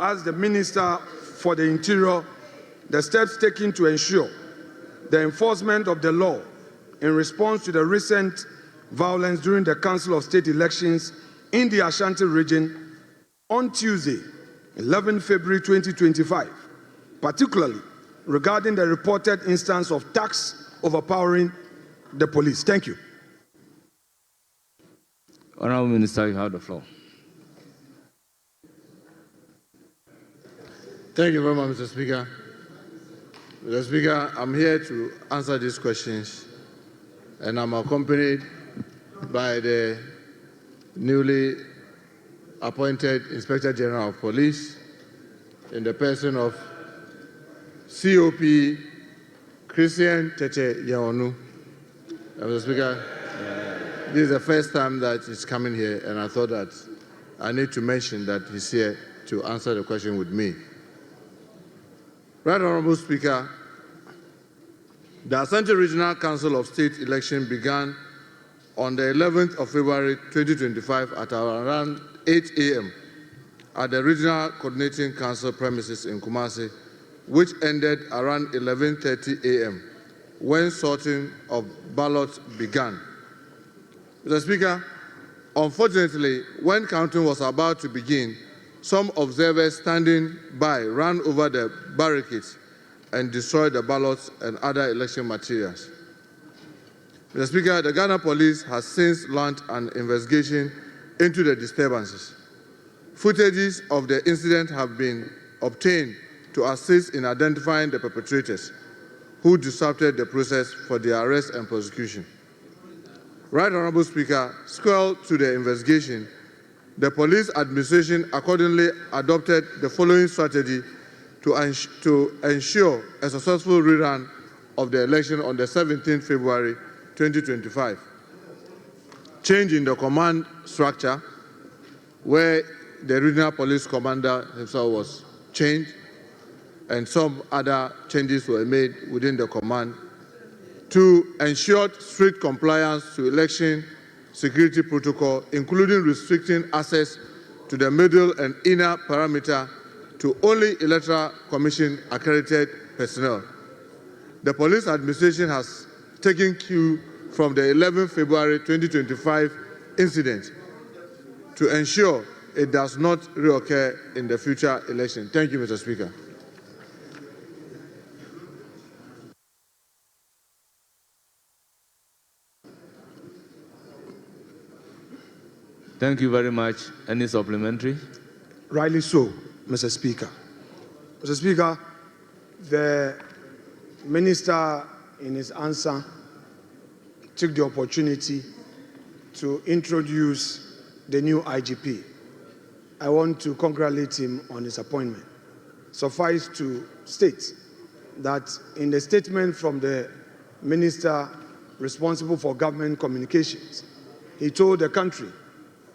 ask the Minister for the Interior the steps taken to ensure the enforcement of the law in response to the recent violence during the Council of State elections in the Ashanti region on Tuesday, 11 February 2025, particularly regarding the reported instance of thugs overpowering the police. Thank you. Honourable Minister, you have the floor. Thank you very much, Mr. Speaker. Mr. Speaker, I'm here to answer these questions, and I'm accompanied by the newly appointed Inspector General of Police in the person of COP Christian Tete Yaonu. Mr. Speaker, this is the first time that he's coming here, and I thought that I need to mention that he's here to answer the question with me. Right Honourable Speaker, the Ashanti Regional Council of State election began on the 11th of February 2025 at around 8 a.m. at the Regional Coordinating Council premises in Kumasi, which ended around 11:30 a.m. when sorting of ballots began. Mr. Speaker, unfortunately, when counting was about to begin, some observers standing by ran over the barricades and destroyed the ballots and other election materials. Mr. Speaker, the Ghana Police has since launched an investigation into the disturbances. Footages of the incident have been obtained to assist in identifying the perpetrators who disrupted the process for their arrest and prosecution. Right Honourable Speaker, sequel to the investigation, the police administration accordingly adopted the following strategy to ensure a successful rerun of the election on the 17th February 2025. Change in the command structure, where the regional police commander himself was changed, and some other changes were made within the command to ensure strict compliance to election security protocol, including restricting access to the middle and inner perimeter to only Electoral Commission accredited personnel. The police administration has taken cue from the 11th February 2025 incident to ensure it does not reoccur in the future election. Thank you, Mr. Speaker. Thank you very much. Any supplementary? Rightly so, Mr. Speaker. Mr. Speaker, the Minister in his answer took the opportunity to introduce the new IGP. I want to congratulate him on his appointment. Suffice to state that in the statement from the Minister responsible for government communications, he told the country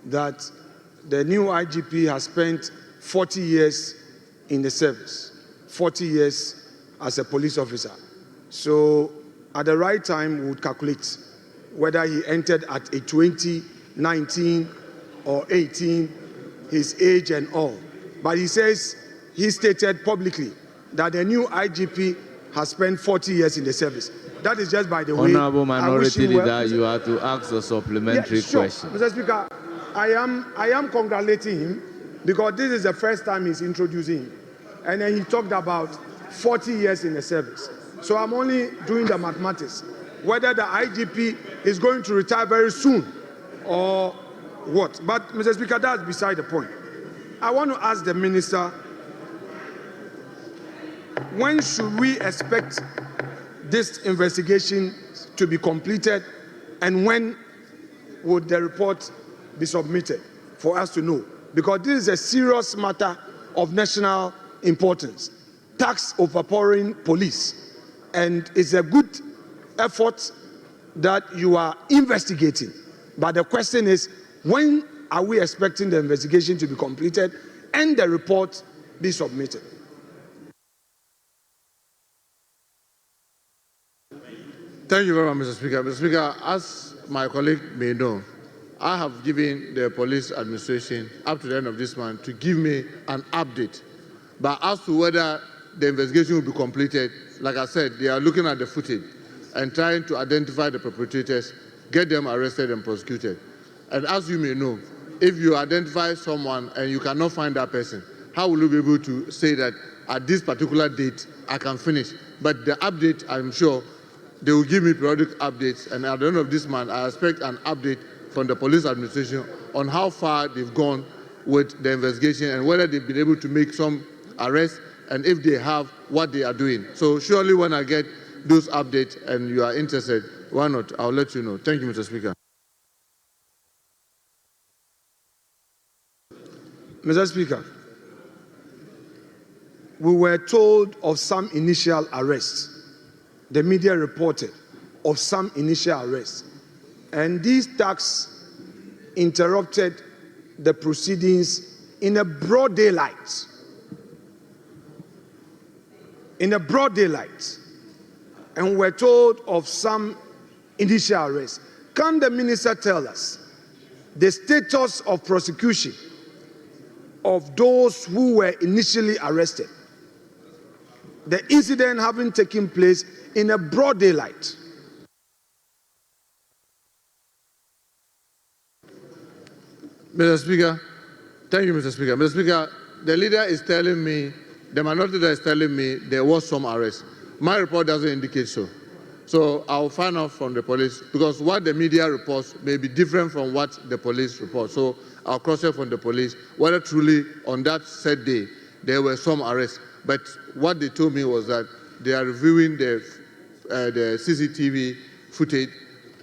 that the new IGP has spent 40 years in the service, 40 years as a police officer. So at the right time, we would calculate whether he entered at a 20, 19, or 18, his age and all. But he says, he stated publicly that the new IGP has spent 40 years in the service. That is just by the way. Honourable Minority Leader, you have to ask a supplementary question. Mr. Speaker, I am congratulating him because this is the first time he's introducing him. And then he talked about 40 years in the service. So I'm only doing the mathematics. Whether the IGP is going to retire very soon or what. But, Mr. Speaker, that's beside the point. I want to ask the Minister, when should we expect this investigation to be completed, and when would the report be submitted for us to know? Because this is a serious matter of national importance. Tax overpowering police, and it's a good effort that you are investigating. But the question is, when are we expecting the investigation to be completed and the report be submitted? Thank you very much, Mr. Speaker. Mr. Speaker, as my colleague may know, I have given the police administration up to the end of this month to give me an update But as to whether the investigation will be completed, like I said, they are looking at the footage and trying to identify the perpetrators, get them arrested and prosecuted. And as you may know, if you identify someone and you cannot find that person, how will you be able to say that at this particular date I can finish? But the update, I'm sure, they will give me periodic updates, and at the end of this month, I expect an update from the police administration on how far they've gone with the investigation and whether they've been able to make some arrests, and if they have, what they are doing. So surely when I get those updates and you are interested, why not? I'll let you know. Thank you, Mr. Speaker. Mr. Speaker, we were told of some initial arrests. The media reported of some initial arrests. And these thugs interrupted the proceedings in a broad daylight. In a broad daylight. And we're told of some initial arrests. Can the minister tell us the status of prosecution of those who were initially arrested? The incident having taken place in a broad daylight. Mr. Speaker, thank you, Mr. Speaker. Mr. Speaker, the leader is telling me, the minority leader is telling me there was some arrest. My report doesn't indicate so. So I'll find out from the police, because what the media reports may be different from what the police report. So I'll cross-check from the police whether truly on that said day there were some arrests. But what they told me was that they are reviewing the CCTV footage,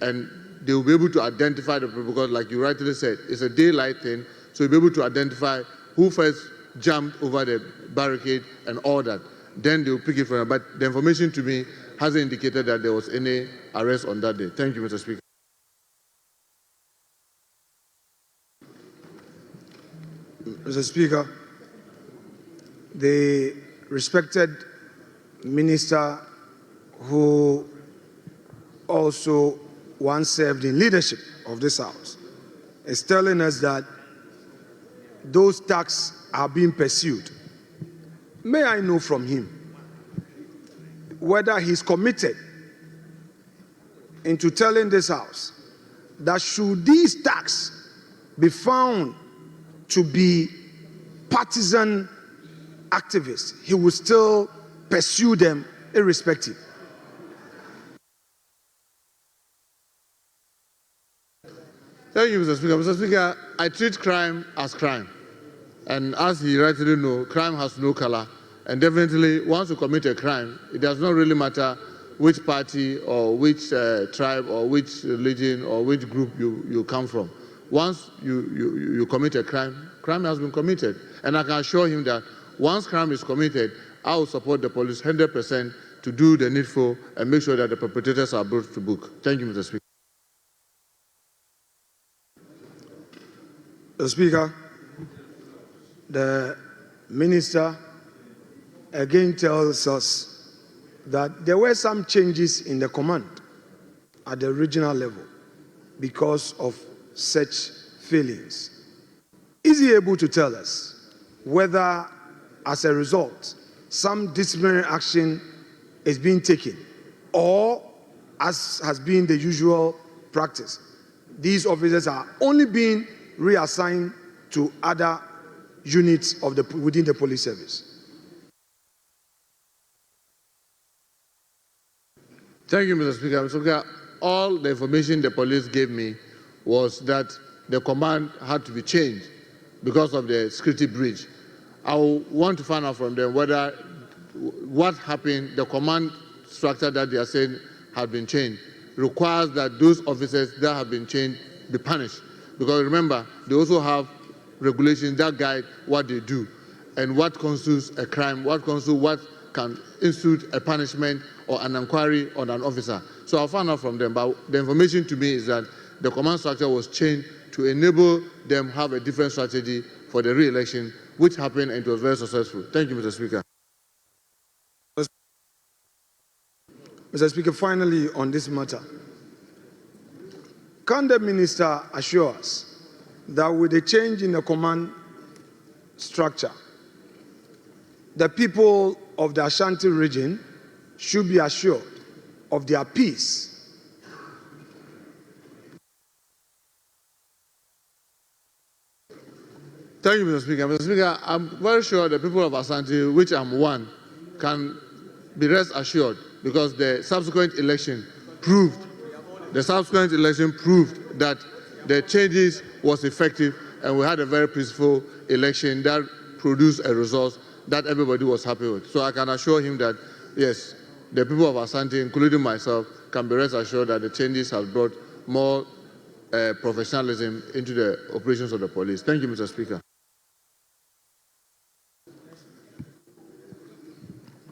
and they will be able to identify the people, because like you rightly said, it's a daylight thing, so you'll be able to identify who first jumped over the barricade and all that. Then they'll pick it from there. But the information to me hasn't indicated that there was any arrest on that day. Thank you, Mr. Speaker. Mr. Speaker, the respected minister who also once served in leadership of this House is telling us that those thugs are being pursued. May I know from him whether he's committed into telling this House that should these thugs be found to be partisan activists, he will still pursue them irrespective. Thank you, Mr. Speaker. Mr. Speaker, I treat crime as crime. And as he rightly knows, crime has no color. And definitely, once you commit a crime, it does not really matter which party or which tribe or which religion or which group you come from. Once you commit a crime, crime has been committed. And I can assure him that once crime is committed, I will support the police 100% to do the needful and make sure that the perpetrators are brought to book. Thank you, Mr. Speaker. Mr. Speaker, the minister again tells us that there were some changes in the command at the regional level because of such failings. Is he able to tell us whether, as a result, some disciplinary action is being taken, or, as has been the usual practice, these officers are only being reassigned to other units of within the police service? Thank you, Mr. Speaker. Mr. Speaker, all the information the police gave me was that the command had to be changed because of the security breach. I want to find out from them whether what happened, the command structure that they are saying had been changed, requires that those officers that have been changed be punished. Because remember, they also have regulations that guide what they do and what constitutes a crime, what can institute a punishment or an inquiry on an officer. So I'll find out from them. But the information to me is that the command structure was changed to enable them have a different strategy for the re-election, which happened and it was very successful. Thank you, Mr. Speaker. Mr. Speaker, finally on this matter, can the minister assure us that with the change in the command structure, the people of the Ashanti region should be assured of their peace. Thank you, Mr. Speaker. Mr. Speaker, I'm very sure the people of Ashanti, which I'm one, can be rest assured because the subsequent election proved that the changes was effective and we had a very peaceful election that produced a result that everybody was happy with. So I can assure him that, yes, the people of Ashanti, including myself, can be rest assured that the changes have brought more professionalism into the operations of the police. Thank you, Mr. Speaker.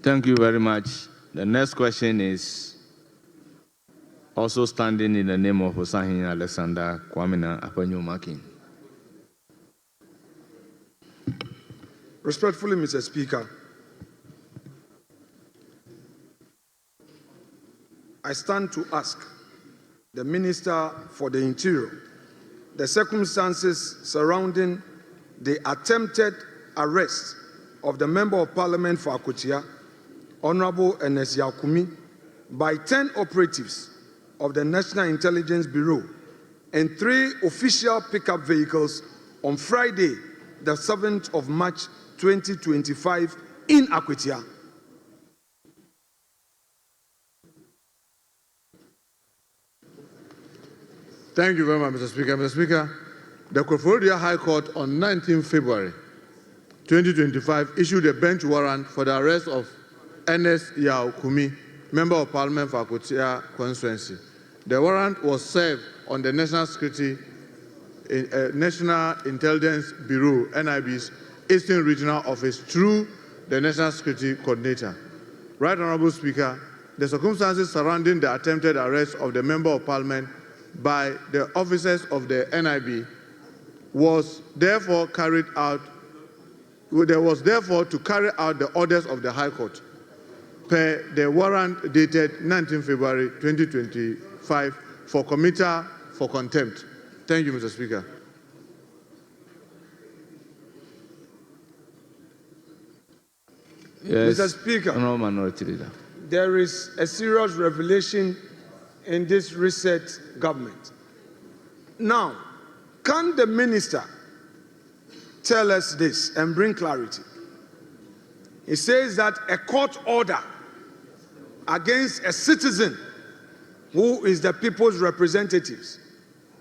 Thank you very much. The next question is also standing in the name of Osahin Alexander Kwamina Afenyo Makin. Respectfully, Mr. Speaker, I stand to ask the Minister for the Interior the circumstances surrounding the attempted arrest of the Member of Parliament for Akotia, Honorable Ernest Yakumi, by 10 operatives of the National Intelligence Bureau and 3 official pickup vehicles on Friday, the 7th of March 2025 in Akotia. Thank you very much, Mr. Speaker. Mr. Speaker, the Koforidua High Court on 19 February 2025 issued a bench warrant for the arrest of Ernest Yakumi, Member of Parliament for Akotia constituency. The warrant was served on the National Intelligence Bureau, NIB's Eastern Regional Office through the National Security Coordinator. Right Honorable Speaker, the circumstances surrounding the attempted arrest of the Member of Parliament by the officers of the NIB was therefore to carry out the orders of the High Court per the warrant dated 19 February 2025 for committal for contempt. Thank you, Mr. Speaker. Yes, Mr. Speaker, Honourable Minority Leader. there is a serious revelation in this reset government. Now, can the minister tell us this and bring clarity? He says that a court order against a citizen who is the people's representatives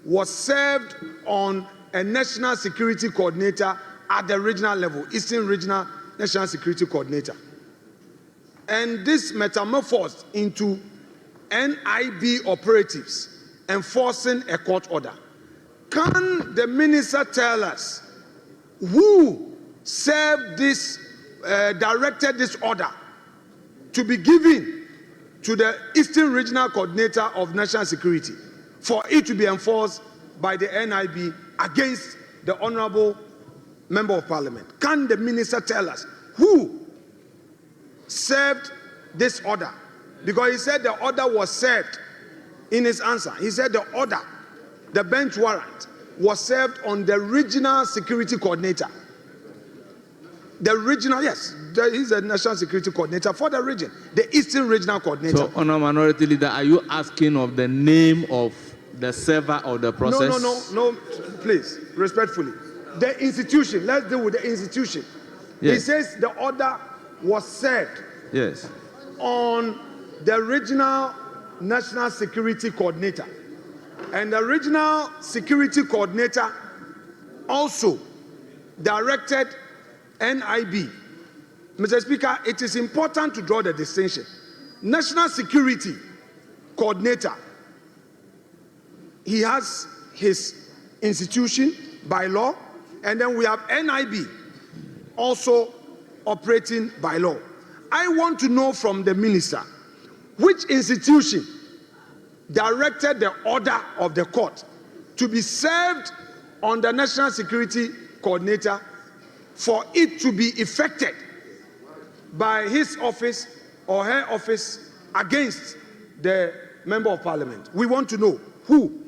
was served on a national security coordinator at the regional level, Eastern Regional National Security Coordinator. And this metamorphosed into NIB operatives enforcing a court order. Can the minister tell us who served this, directed this order to be given to the Eastern Regional Coordinator of National Security for it to be enforced by the NIB against the Honorable Member of Parliament? Can the minister tell us who served this order? Because he said the order was served in his answer. He said the order, the bench warrant, was served on the Regional Security Coordinator. The regional, yes, he's the National Security Coordinator for the region, the Eastern Regional Coordinator. So, Honourable Minority Leader, are you asking of the name of the server of the process? No, please, respectfully. The institution, let's deal with the institution. Yes. He says the order was served on the Regional National Security Coordinator. And the Regional Security Coordinator also directed NIB. Mr. Speaker, it is important to draw the distinction. National Security Coordinator, he has his institution by law, and then we have NIB also operating by law. I want to know from the minister, which institution directed the order of the court to be served on the National Security Coordinator for it to be effected by his office or her office against the Member of Parliament? We want to know who.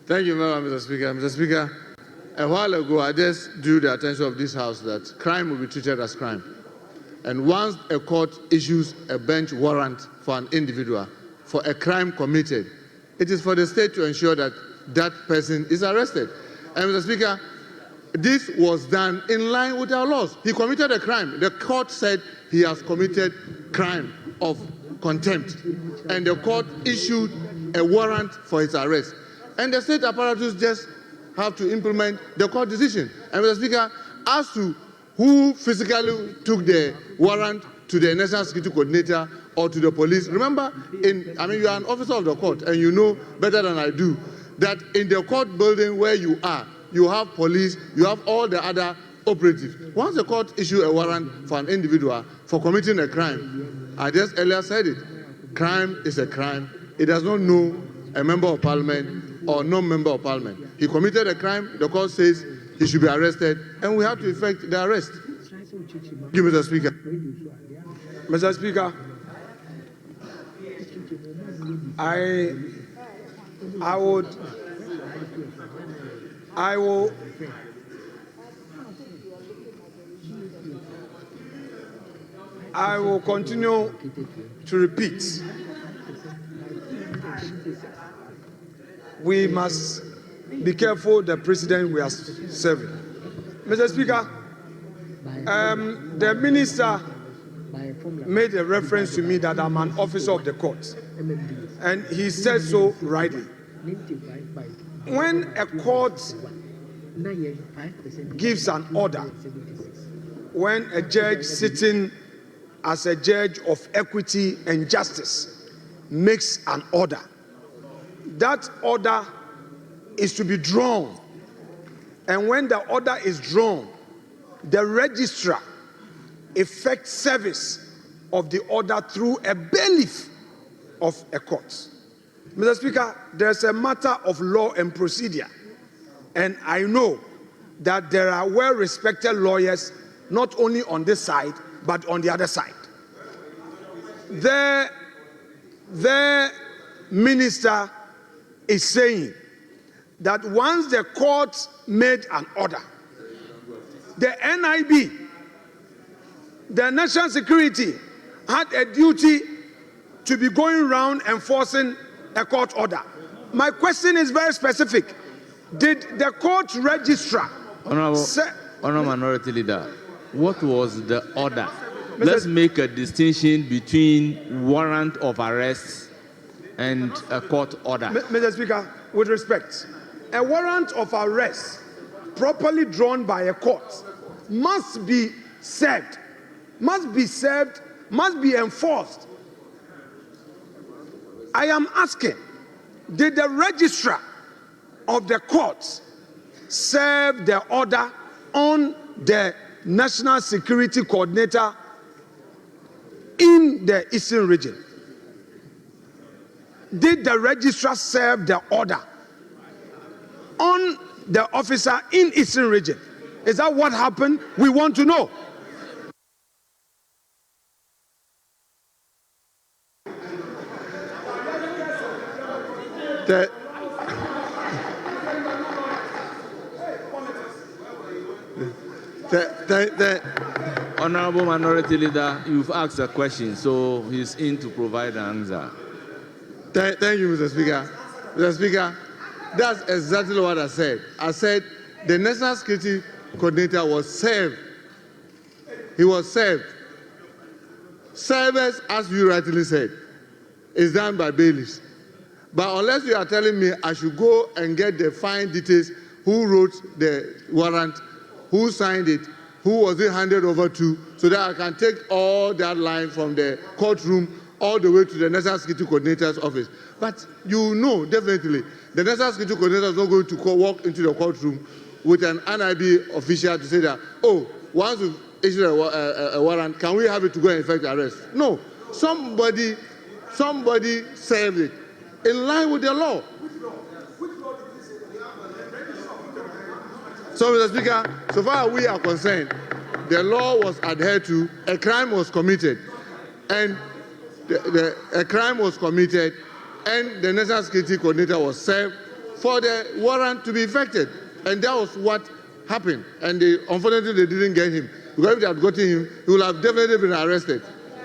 Thank you very much, Mr. Speaker. Mr. Speaker, A while ago, I just drew the attention of this House that crime will be treated as crime. And once a court issues a bench warrant for an individual for a crime committed, it is for the state to ensure that that person is arrested. And Mr. Speaker, this was done in line with our laws. He committed a crime. The court said he has committed crime of contempt. And the court issued a warrant for his arrest. And the state apparatus just have to implement the court decision. And Mr. Speaker, as to who physically took the warrant to the National Security Coordinator or to the police, remember, you are an officer of the court and you know better than I do that in the court building where you are, you have police, you have all the other operatives. Once the court issue a warrant for an individual for committing a crime, I just earlier said it, crime is a crime. It does not know a member of parliament or non-member of parliament. He committed a crime, the court says he should be arrested, and we have to effect the arrest. Give me the Speaker. Mr. Speaker, I will continue to repeat. We must be careful the president we are serving. Mr. Speaker, the minister made a reference to me that I'm an officer of the court, and he said so rightly. When a court gives an order, when a judge sitting as a judge of equity and justice makes an order, that order is to be drawn. And when the order is drawn, the registrar effects service of the order through a bailiff of a court. Mr. Speaker, there's a matter of law and procedure. And I know that there are well-respected lawyers, not only on this side, but on the other side. The minister is saying that once the court made an order, the NIB, the national security, had a duty to be going around enforcing a court order. My question is very specific. Did the court registrar... Honorable Minority Leader, what was the order? Let's make a distinction between warrant of arrest and a court order. Mr. Speaker, with respect, a warrant of arrest properly drawn by a court must be served, must be enforced. I am asking, did the registrar of the courts serve the order on the National Security Coordinator in the Eastern region? Did the registrar serve the order on the officer in Eastern region? Is that what happened? We want to know. Honorable Minority Leader, you've asked a question, so he's in to provide an answer. Thank you, Mr. Speaker. Mr. Speaker, that's exactly what I said. I said the National Security Coordinator was served. He was served. Service, as you rightly said, is done by bailiffs. But unless you are telling me I should go and get the fine details, who wrote the warrant, who signed it, who was it handed over to, so that I can take all that line from the courtroom all the way to the National Security Coordinator's office. But you know definitely the National Security Coordinator is not going to walk into the courtroom with an NIB official to say that, oh, once we've issued a warrant, can we have it to go and effect arrest? No. Somebody served it in line with the law. So, Mr. Speaker, so far as we are concerned, the law was adhered to, a crime was committed, and a crime was committed, and the National Security Coordinator was served for the warrant to be effected. And that was what happened. And unfortunately, they didn't get him. Because if they had gotten him, he would have definitely been arrested.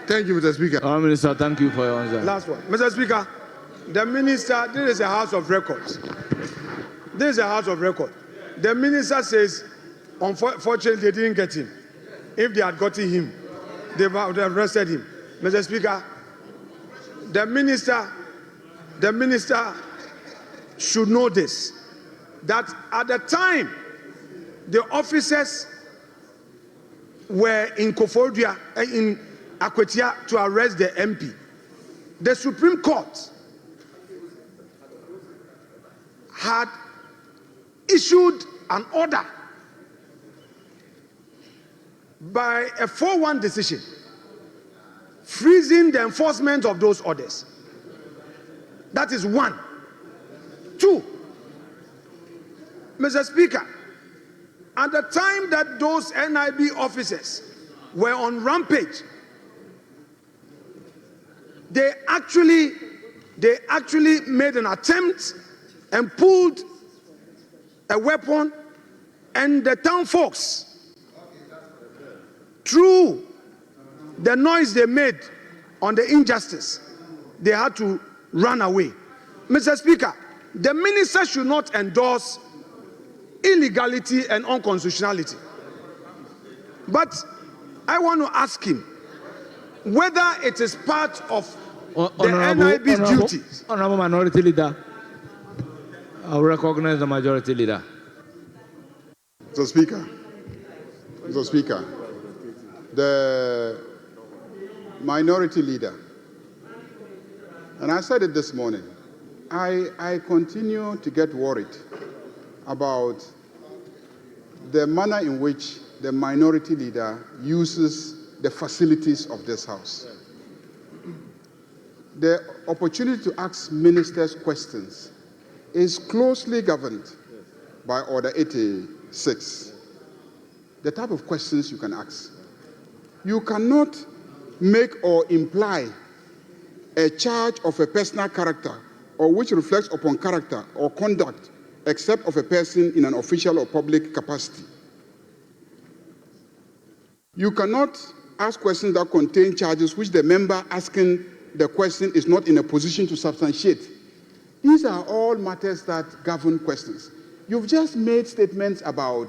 Thank you, Mr. Speaker. Minister, thank you for your answer. Last one. Mr. Speaker, the minister, this is a house of records. This is a house of record. The minister says, unfortunately, they didn't get him. If they had gotten him, they would have arrested him. Mr. Speaker, the minister should know this, that at the time the officers were in Koforidua, in Akwetia to arrest the MP, the Supreme Court had issued an order by a 4-1 decision freezing the enforcement of those orders. That is one. Two, Mr. Speaker, at the time that those NIB officers were on rampage, they actually made an attempt and pulled a weapon, and the town folks, through the noise they made on the injustice, they had to run away. Mr. Speaker, the minister should not endorse illegality and unconstitutionality. But I want to ask him whether it is part of the NIB's duties. Honorable Minority Leader, I will recognize the Majority Leader. Mr. Speaker, the Minority Leader, and I said it this morning, I continue to get worried about the manner in which the Minority Leader uses the facilities of this House. The opportunity to ask ministers questions is closely governed by Order 86. The type of questions you can ask. You cannot make or imply a charge of a personal character or which reflects upon character or conduct except of a person in an official or public capacity. You cannot ask questions that contain charges which the member asking the question is not in a position to substantiate. These are all matters that govern questions. You've just made statements about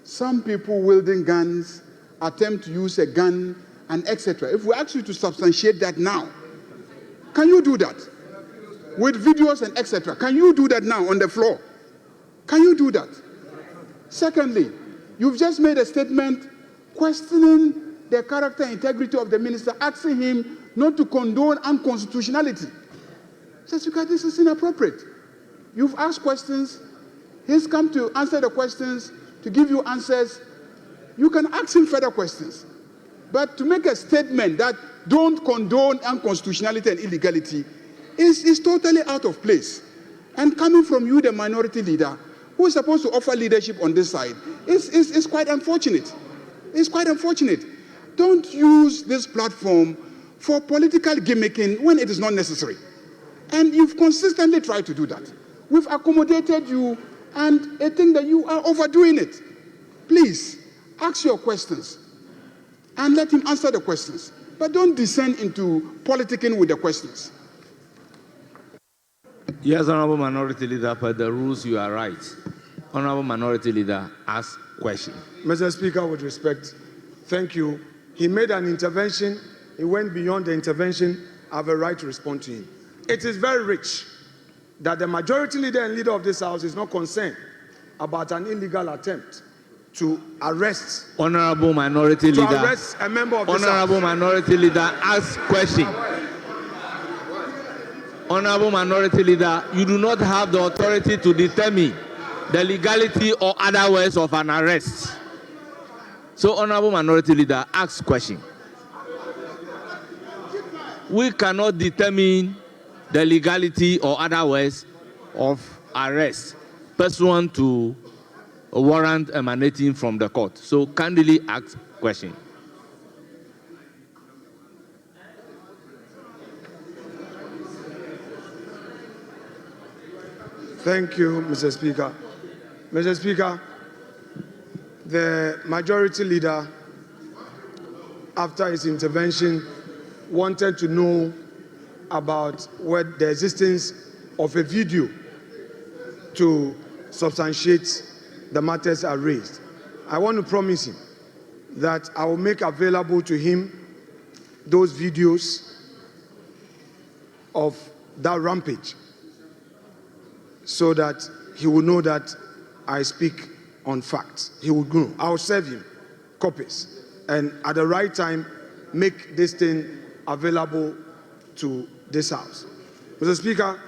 some people wielding guns, attempt to use a gun, and etc. If we ask you to substantiate that now, can you do that? With videos and etc. Can you do that now on the floor? Can you do that? Secondly, you've just made a statement questioning the character and integrity of the minister, asking him not to condone unconstitutionality. Says, this is inappropriate. You've asked questions. He's come to answer the questions, to give you answers. You can ask him further questions. But to make a statement that don't condone unconstitutionality and illegality is totally out of place. And coming from you, the Minority Leader, who is supposed to offer leadership on this side, is quite unfortunate. It's quite unfortunate. Don't use this platform for political gimmicking when it is not necessary. And you've consistently tried to do that. We've accommodated you, and I think that you are overdoing it. Please, ask your questions and let him answer the questions. But don't descend into politicking with the questions. Yes, Honorable Minority Leader, per the rules, you are right. Honorable Minority Leader, ask question. Mr. Speaker, with respect, thank you. He made an intervention. He went beyond the intervention. I have a right to respond to him. It is very rich that the Majority Leader and Leader of this House is not concerned about an illegal attempt to arrest. Honorable Minority Leader. To arrest a member of this House. Honorable Minority Leader, ask question. Honorable Minority Leader, you do not have the authority to determine the legality or other ways of an arrest. So, Honorable Minority Leader, ask question. We cannot determine the legality or other ways of arrest pursuant to a warrant emanating from the court. So, kindly ask question. Thank you, Mr. Speaker. Mr. Speaker, the majority leader, after his intervention, wanted to know about the existence of a video to substantiate the matters I raised. I want to promise him that I will make available to him those videos of that rampage so that he will know that I speak on facts. He will know. I will serve him copies and at the right time make this thing available to this House. Mr. Speaker,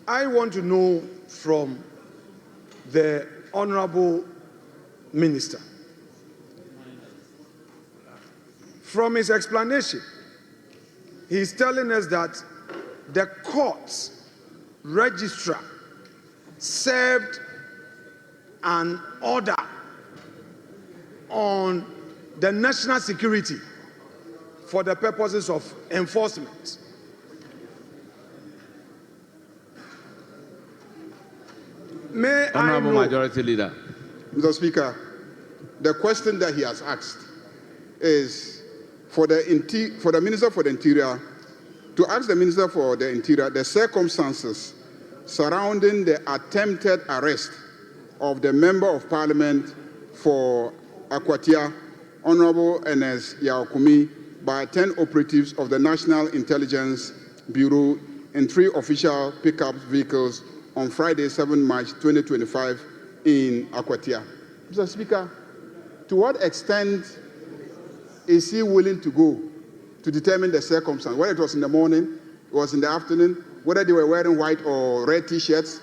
I want to know from the Honorable Minister, from his explanation, he's telling us that the court's registrar served an order on the national security for the purposes of enforcement. May Honorable I know, Majority Leader. Mr. Speaker, the question that he has asked is for the Minister for the Interior to ask the Minister for the Interior the circumstances surrounding the attempted arrest of the Member of Parliament for Akwatia, Honorable Ernest Yaokumi, by 10 operatives of the National Intelligence Bureau in 3 official pickup vehicles on Friday, 7 March 2025 in Akwatia. Mr. Speaker, to what extent is he willing to go to determine the circumstance? Whether it was in the morning, it was in the afternoon, whether they were wearing white or red T-shirts,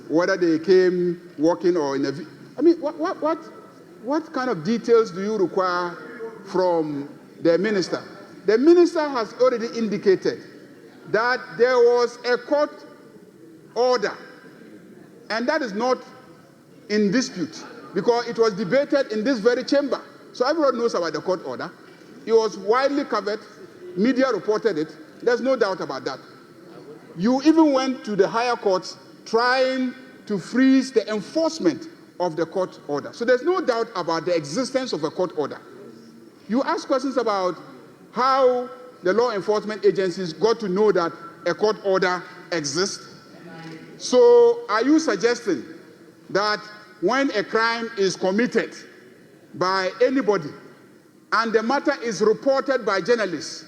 whether they came walking or in a... I mean, what kind of details do you require from the minister? The minister has already indicated that there was a court order, and that is not in dispute because it was debated in this very chamber. So everyone knows about the court order. It was widely covered. Media reported it. There's no doubt about that. You even went to the higher courts trying to freeze the enforcement of the court order. So there's no doubt about the existence of a court order. You ask questions about how the law enforcement agencies got to know that a court order exists. So are you suggesting that when a crime is committed by anybody and the matter is reported by journalists,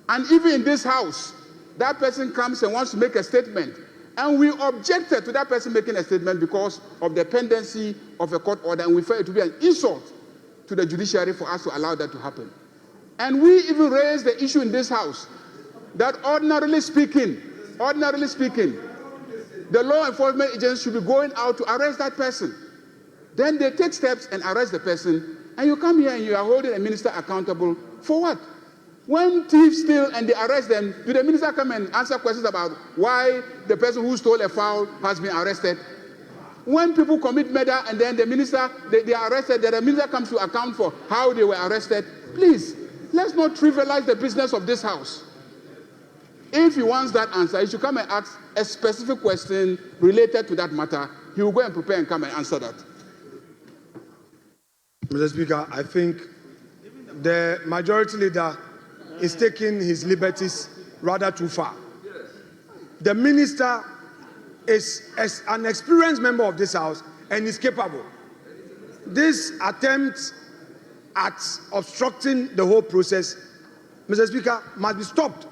and even in this house, that person comes and wants to make a statement, and we objected to that person making a statement because of the pendency of a court order, and we felt it to be an insult to the judiciary for us to allow that to happen. And we even raised the issue in this house that ordinarily speaking, the law enforcement agents should be going out to arrest that person. Then they take steps and arrest the person, and you come here and you are holding a minister accountable for what? When thieves steal and they arrest them, do the minister come and answer questions about why the person who stole a fowl has been arrested? When people commit murder and then the minister, they are arrested, then the minister comes to account for how they were arrested. Please, let's not trivialize the business of this house. If he wants that answer, he should come and ask a specific question related to that matter. He will go and prepare and come and answer that. Mr. Speaker, I think the majority leader is taking his liberties rather too far. The minister is an experienced member of this house and is capable. This attempt at obstructing the whole process, Mr. Speaker, must be stopped.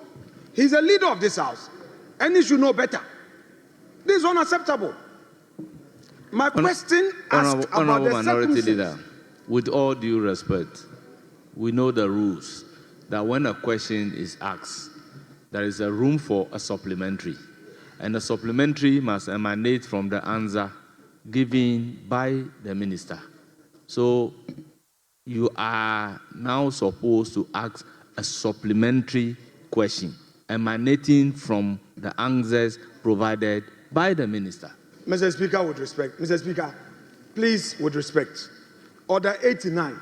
He's a leader of this house and he should know better. This is unacceptable. My question asked about Honorable the Minority Leader, circumstances. with all due respect, we know the rules that when a question is asked, there is a room for a supplementary. And the supplementary must emanate from the answer given by the minister. So you are now supposed to ask a supplementary question emanating from the answers provided by the minister. Mr. Speaker, with respect. Mr. Speaker, please, with respect. Order 89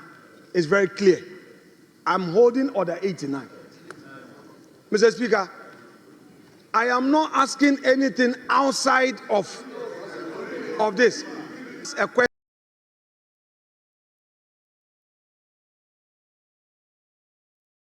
is very clear. I'm holding Order 89. Mr. Speaker, I am not asking anything outside of of this. A question